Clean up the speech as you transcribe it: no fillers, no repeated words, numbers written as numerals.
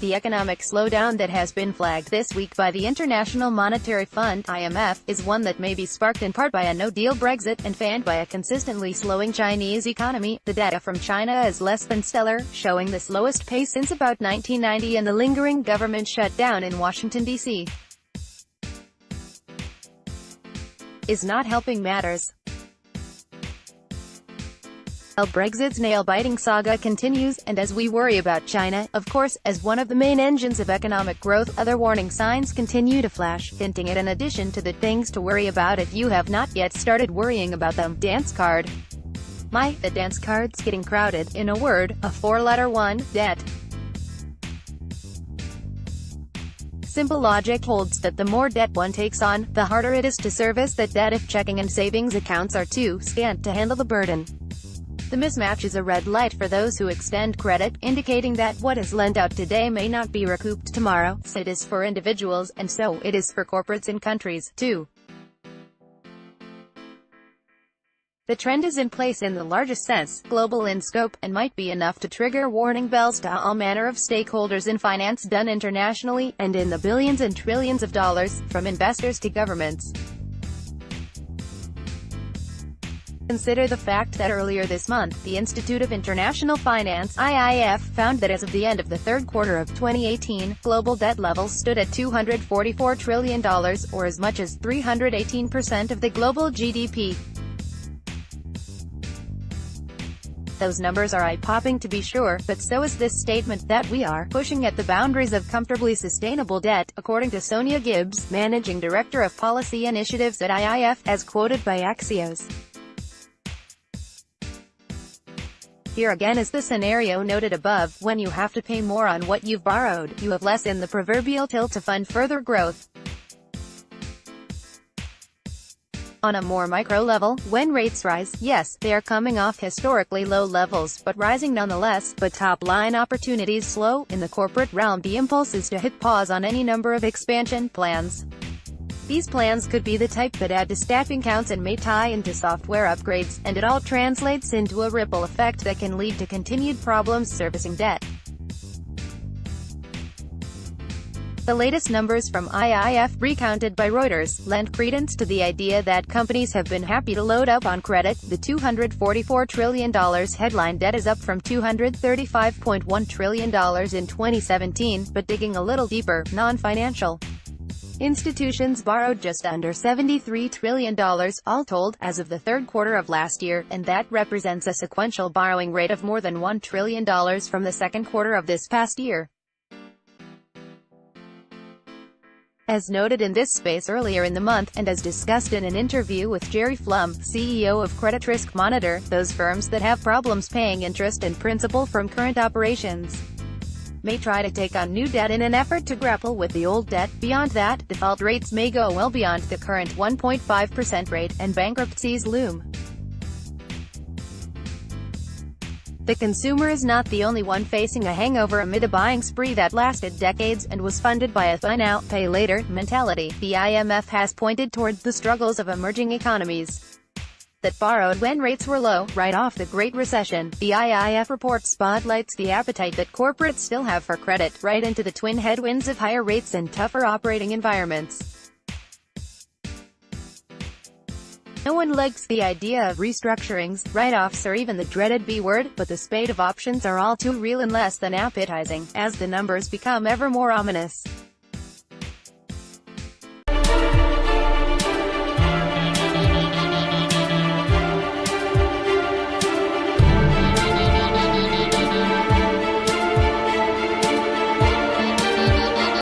The economic slowdown that has been flagged this week by the International Monetary Fund (IMF) is one that may be sparked in part by a no-deal Brexit and fanned by a consistently slowing Chinese economy. The data from China is less than stellar, showing the slowest pace since about 1990 and the lingering government shutdown in Washington, D.C. is not helping matters. While Brexit's nail-biting saga continues, and as we worry about China, of course, as one of the main engines of economic growth, other warning signs continue to flash, hinting at an addition to the things to worry about if you have not yet started worrying about them. Dance card. The dance card's getting crowded. In a word, a four-letter one, debt. Simple logic holds that the more debt one takes on, the harder it is to service that debt if checking and savings accounts are too scant to handle the burden. The mismatch is a red light for those who extend credit, indicating that what is lent out today may not be recouped tomorrow. So it is for individuals, and so it is for corporates and countries, too. The trend is in place in the largest sense, global in scope, and might be enough to trigger warning bells to all manner of stakeholders in finance, done internationally, and in the billions and trillions of dollars, from investors to governments. Consider the fact that earlier this month, the Institute of International Finance (IIF) found that as of the end of the third quarter of 2018, global debt levels stood at $244 trillion, or as much as 318% of the global GDP. Those numbers are eye-popping to be sure, but so is this statement that we are pushing at the boundaries of comfortably sustainable debt, according to Sonia Gibbs, Managing Director of Policy Initiatives at IIF, as quoted by Axios. Here again is the scenario noted above: when you have to pay more on what you've borrowed, you have less in the proverbial till to fund further growth. On a more micro level, when rates rise, yes, they are coming off historically low levels, but rising nonetheless. But top-line opportunities slow. In the corporate realm, the impulse is to hit pause on any number of expansion plans. These plans could be the type that add to staffing counts and may tie into software upgrades, and it all translates into a ripple effect that can lead to continued problems servicing debt. The latest numbers from IIF, recounted by Reuters, lend credence to the idea that companies have been happy to load up on credit. The $244 trillion headline debt is up from $235.1 trillion in 2017, but digging a little deeper, non-financial institutions borrowed just under $73 trillion, all told, as of the third quarter of last year, and that represents a sequential borrowing rate of more than $1 trillion from the second quarter of this past year. As noted in this space earlier in the month, and as discussed in an interview with Jerry Flum, CEO of Credit Risk Monitor, those firms that have problems paying interest and principal from current operations may try to take on new debt in an effort to grapple with the old debt. Beyond that, default rates may go well beyond the current 1.5% rate, and bankruptcies loom. The consumer is not the only one facing a hangover amid a buying spree that lasted decades, and was funded by a buy now, pay later mentality. The IMF has pointed toward the struggles of emerging economies that borrowed when rates were low, right off the Great Recession. The IIF report spotlights the appetite that corporates still have for credit, right into the twin headwinds of higher rates and tougher operating environments. No one likes the idea of restructurings, write-offs, or even the dreaded B word, but the spate of options are all too real and less than appetizing, as the numbers become ever more ominous.